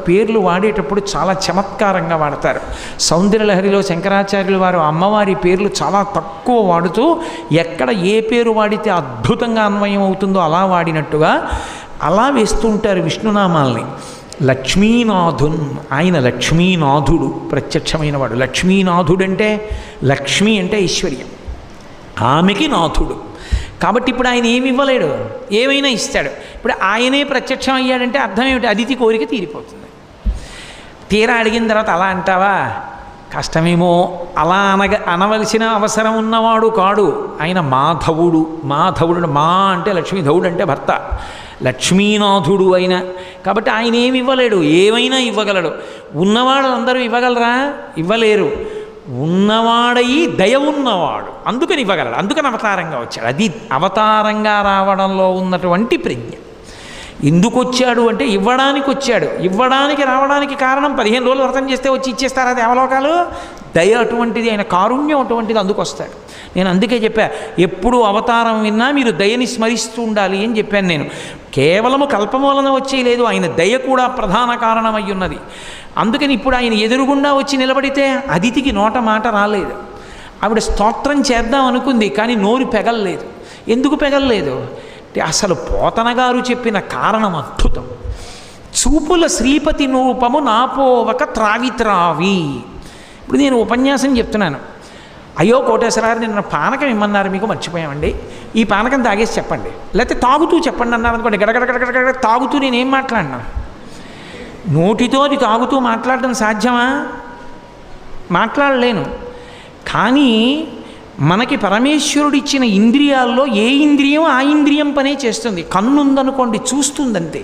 పేర్లు వాడేటప్పుడు చాలా చమత్కారంగా వాడతారు. సౌందర్యలహరిలో శంకరాచార్యుల వారు అమ్మవారి పేర్లు చాలా తక్కువ వాడుతూ ఎక్కడ ఏ పేరు వాడితే అద్భుతంగా అన్వయం అవుతుందో అలా వాడినట్టుగా అలా వేస్తుంటారు విష్ణునామాల్ని. లక్ష్మీనాథున్, ఆయన లక్ష్మీనాథుడు, ప్రత్యక్షమైన వాడు. లక్ష్మీనాథుడంటే లక్ష్మి అంటే ఐశ్వర్యం, ఆమెకి నాథుడు. కాబట్టి ఇప్పుడు ఆయన ఏమి ఇవ్వలేడు, ఏమైనా ఇస్తాడు. ఇప్పుడు ఆయనే ప్రత్యక్షం అయ్యాడంటే అర్థం ఏమిటి? అదితి కోరిక తీరిపోతుంది. తీరా అడిగిన తర్వాత అలా అంటావా, కష్టమేమో. అలా అనవలసిన అవసరం ఉన్నవాడు కాడు ఆయన. మాధవుడు, మాధవుడు మా అంటే లక్ష్మీధవుడు అంటే భర్త, లక్ష్మీనాథుడు అయిన. కాబట్టి ఆయన ఏమి ఇవ్వలేడు, ఏమైనా ఇవ్వగలడు. ఉన్నవాడు అందరూ ఇవ్వగలరా? ఇవ్వలేరు. ఉన్నవాడయి దయ ఉన్నవాడు, అందుకని ఇవ్వగలడు, అందుకని అవతారంగా వచ్చాడు. అది అవతారంగా రావడంలో ఉన్నటువంటి ప్రజ్ఞ. ఎందుకు వచ్చాడు అంటే ఇవ్వడానికి వచ్చాడు. ఇవ్వడానికి రావడానికి కారణం 15 రోజులు వ్రతం చేస్తే వచ్చి ఇచ్చేస్తారు, అది అవలోకాలు. దయ అటువంటిది, ఆయన కారుణ్యం అటువంటిది, అందుకు వస్తాడు. నేను అందుకే చెప్పా, ఎప్పుడు అవతారం విన్నా మీరు దయని స్మరిస్తూ ఉండాలి అని చెప్పాను నేను. కేవలము కల్పం వలన వచ్చేయలేదు, ఆయన దయ కూడా ప్రధాన కారణమై ఉన్నది. అందుకని ఇప్పుడు ఆయన ఎదురుగుండా వచ్చి నిలబడితే అదితికి నోట మాట రాలేదు. ఆవిడ స్తోత్రం చేద్దాం అనుకుంది, కానీ నోరు పెగల్లేదు. ఎందుకు పెగల్లేదు అంటే అసలు పోతన గారు చెప్పిన కారణం అద్భుతం. చూపుల శ్రీపతి నూపము నాపోవక త్రావి త్రావి. ఇప్పుడు నేను ఉపన్యాసం చెప్తున్నాను, అయ్యో కోటేశ్వరారు నిన్న పానకం ఇమ్మన్నారు, మీకు మర్చిపోయామండి, ఈ పానకం తాగేసి చెప్పండి, లేకపోతే తాగుతూ చెప్పండి అన్నారు అనుకోండి. గడగడగడగడ తాగుతూ నేనేం మాట్లాడినా? నోటితో అది తాగుతూ మాట్లాడడం సాధ్యమా? మాట్లాడలేను. కానీ మనకి పరమేశ్వరుడిచ్చిన ఇంద్రియాల్లో ఏ ఇంద్రియం ఆ ఇంద్రియం పనే చేస్తుంది. కన్నుందనుకోండి చూస్తుందంతే.